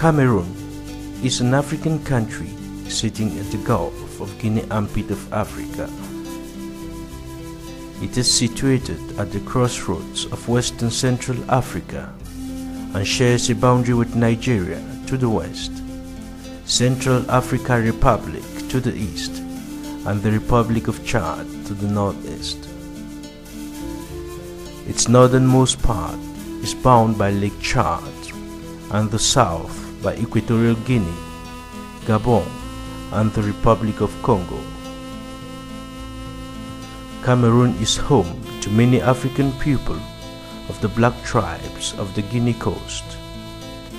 Cameroon is an African country sitting at the Gulf of Guinea armpit of Africa. It is situated at the crossroads of Western Central Africa and shares a boundary with Nigeria to the west, Central African Republic to the east, and the Republic of Chad to the northeast. Its northernmost part is bound by Lake Chad and the south by Equatorial Guinea, Gabon, and the Republic of Congo. Cameroon is home to many African people of the black tribes of the Guinea coast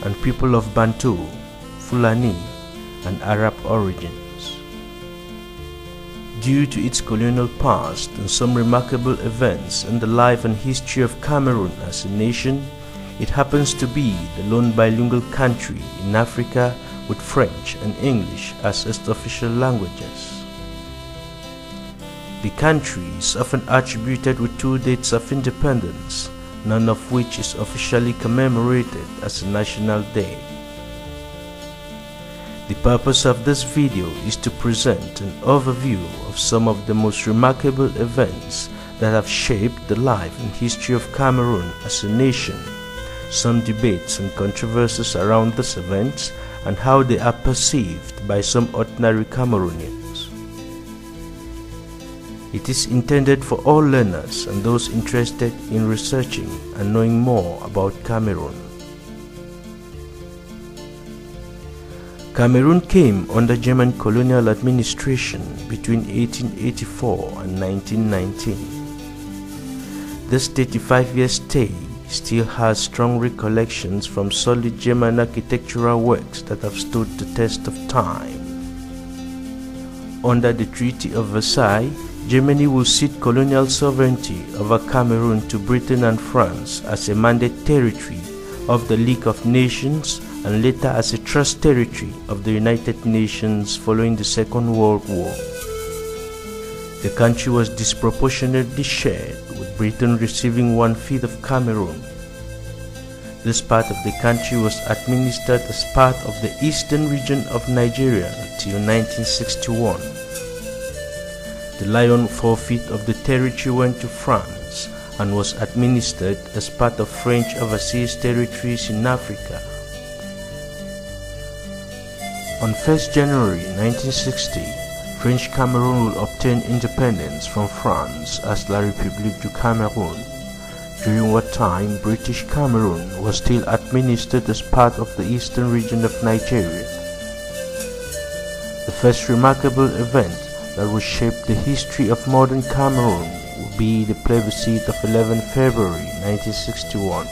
and people of Bantu, Fulani, and Arab origins. Due to its colonial past and some remarkable events in the life and history of Cameroon as a nation, it happens to be the lone bilingual country in Africa with French and English as its official languages. The country is often attributed with 2 dates of independence, none of which is officially commemorated as a national day. The purpose of this video is to present an overview of some of the most remarkable events that have shaped the life and history of Cameroon as a nation, some debates and controversies around these events, and how they are perceived by some ordinary Cameroonians. It is intended for all learners and those interested in researching and knowing more about Cameroon. Cameroon came under German colonial administration between 1884 and 1919. This 35-year stay still has strong recollections from solid German architectural works that have stood the test of time. Under the Treaty of Versailles, Germany will cede colonial sovereignty over Cameroon to Britain and France as a mandate territory of the League of Nations and later as a trust territory of the United Nations following the Second World War. The country was disproportionately shared, with Britain receiving 1/5 of Cameroon. This part of the country was administered as part of the eastern region of Nigeria till 1961. The lion 4/5 of the territory went to France and was administered as part of French overseas territories in Africa. On 1st January 1960, French Cameroon will obtain independence from France as La République du Cameroun, during what time British Cameroon was still administered as part of the eastern region of Nigeria. The first remarkable event that will shape the history of modern Cameroon will be the plebiscite of 11 February 1961.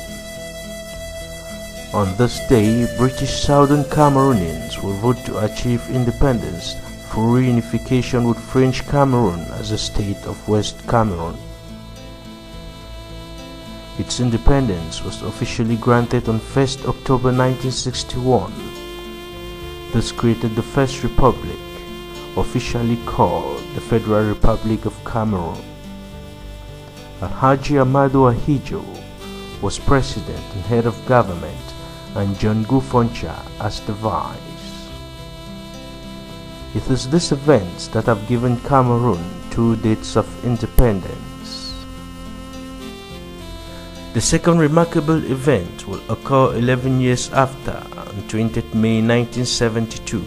On this day, British Southern Cameroonians will vote to achieve independence for reunification with French Cameroon as a state of West Cameroon. Its independence was officially granted on 1st October 1961. This created the first republic, officially called the Federal Republic of Cameroon. Alhaji Amadou Ahidjo was president and head of government, and John Gufoncha as the vice. It is these events that have given Cameroon 2 dates of independence. The second remarkable event will occur 11 years after, on 20th May 1972.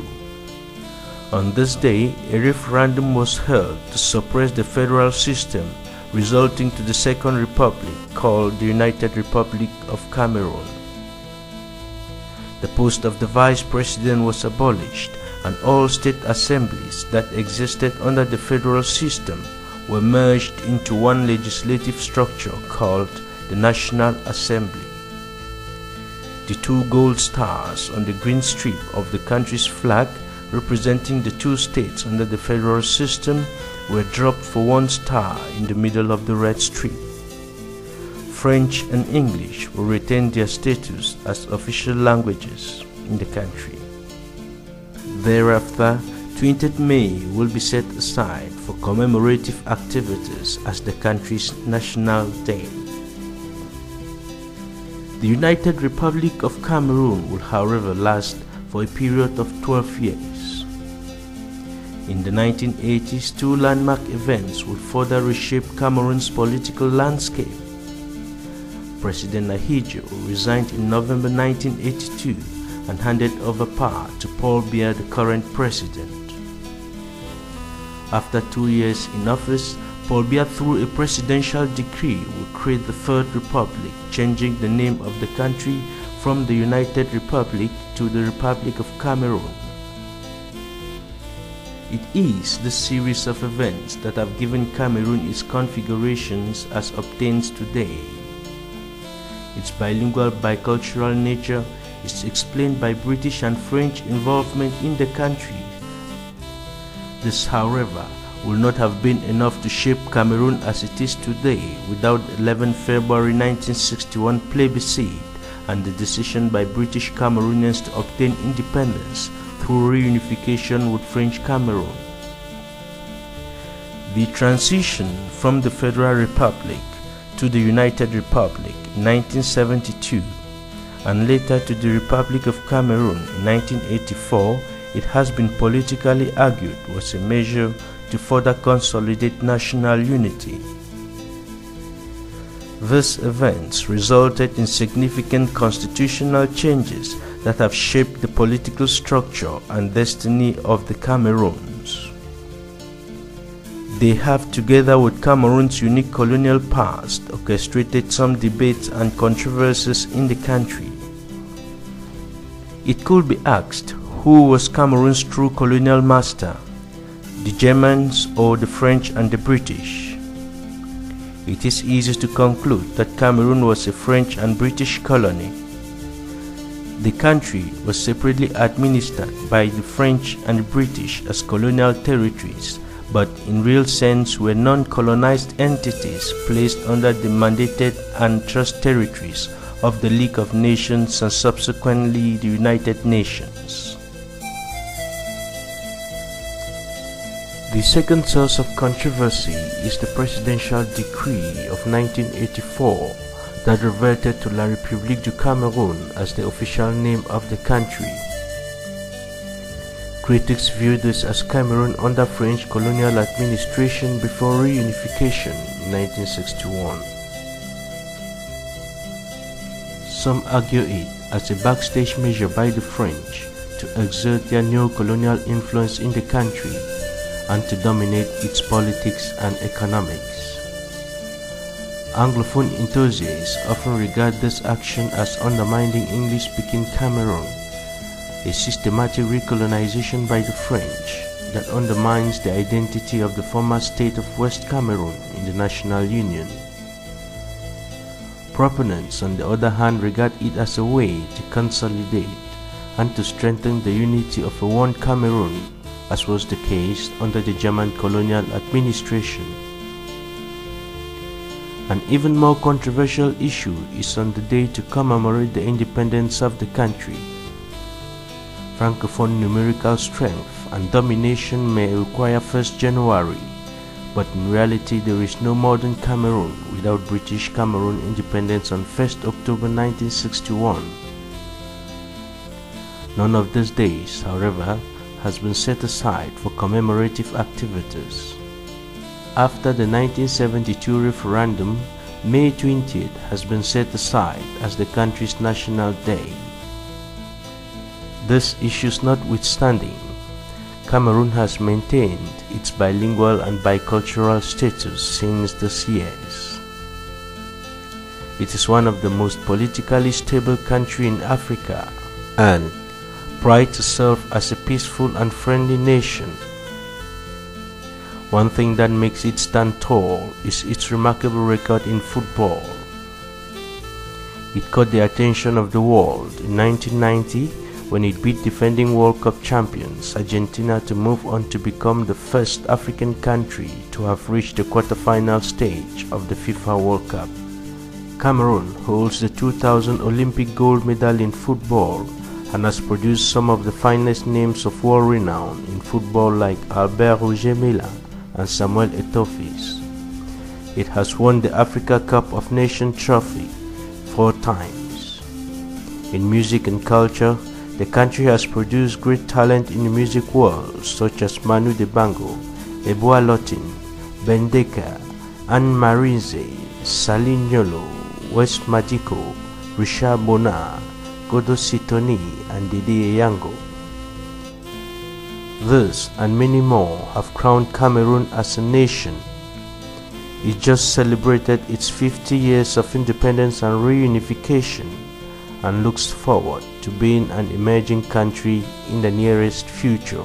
On this day, a referendum was held to suppress the federal system, resulting to the Second Republic called the United Republic of Cameroon. The post of the vice president was abolished, and all state assemblies that existed under the federal system were merged into one legislative structure called the National Assembly. The 2 gold stars on the green strip of the country's flag, representing the 2 states under the federal system, were dropped for 1 star in the middle of the red strip. French and English will retain their status as official languages in the country. Thereafter, 20th May will be set aside for commemorative activities as the country's national day. The United Republic of Cameroon will however last for a period of 12 years. In the 1980s, two landmark events would further reshape Cameroon's political landscape. President Ahidjo resigned in November 1982 and handed over power to Paul Biya, the current president. After 2 years in office, Paul Biya, through a presidential decree, would create the Third Republic, changing the name of the country from the United Republic to the Republic of Cameroon. It is this series of events that have given Cameroon its configurations as obtains today. Its bilingual, bicultural nature is explained by British and French involvement in the country. This, however, will not have been enough to shape Cameroon as it is today without the 11 February 1961 plebiscite and the decision by British Cameroonians to obtain independence through reunification with French Cameroon. The transition from the Federal Republic to the United Republic in 1972 and later to the Republic of Cameroon in 1984, it has been politically argued, was a measure to further consolidate national unity. These events resulted in significant constitutional changes that have shaped the political structure and destiny of the Cameroons. They have, together with Cameroon's unique colonial past, orchestrated some debates and controversies in the country. It could be asked, who was Cameroon's true colonial master, the Germans or the French and the British? It is easy to conclude that Cameroon was a French and British colony. The country was separately administered by the French and the British as colonial territories, but in real sense were non-colonized entities placed under the mandated and trust territories of the League of Nations and subsequently the United Nations. The second source of controversy is the presidential decree of 1984 that reverted to La République du Cameroun as the official name of the country. Critics view this as Cameroon under French colonial administration before reunification in 1961. Some argue it as a backstage measure by the French to exert their neo-colonial influence in the country and to dominate its politics and economics. Anglophone enthusiasts often regard this action as undermining English-speaking Cameroon, a systematic recolonization by the French that undermines the identity of the former state of West Cameroon in the National Union. Proponents, on the other hand, regard it as a way to consolidate and to strengthen the unity of a one Cameroon, as was the case under the German colonial administration. An even more controversial issue is on the day to commemorate the independence of the country. Francophone numerical strength and domination may require 1st January, but in reality there is no modern Cameroon without British Cameroon independence on 1st October 1961. None of these days, however, has been set aside for commemorative activities. After the 1972 referendum, May 20th has been set aside as the country's national day. These issues notwithstanding, Cameroon has maintained its bilingual and bicultural status since these years. It is one of the most politically stable countries in Africa and prides itself as a peaceful and friendly nation. One thing that makes it stand tall is its remarkable record in football. It caught the attention of the world in 1990 when it beat defending World Cup champions Argentina to move on to become the first African country to have reached the quarter-final stage of the FIFA World Cup. Cameroon holds the 2000 Olympic gold medal in football and has produced some of the finest names of world renown in football like Albert Roger Milla and Samuel Eto'o. It has won the Africa Cup of Nations trophy 4 times. In music and culture, the country has produced great talent in the music world such as Manu Dibango, Ebua Lotin, Bendeka, Anne Marinze, Saline Nyolo, West Majiko, Richard Bona, Godo Sitoni, and Didi Eyango. This and many more have crowned Cameroon as a nation. It just celebrated its 50 years of independence and reunification and looks forward to being an emerging country in the nearest future.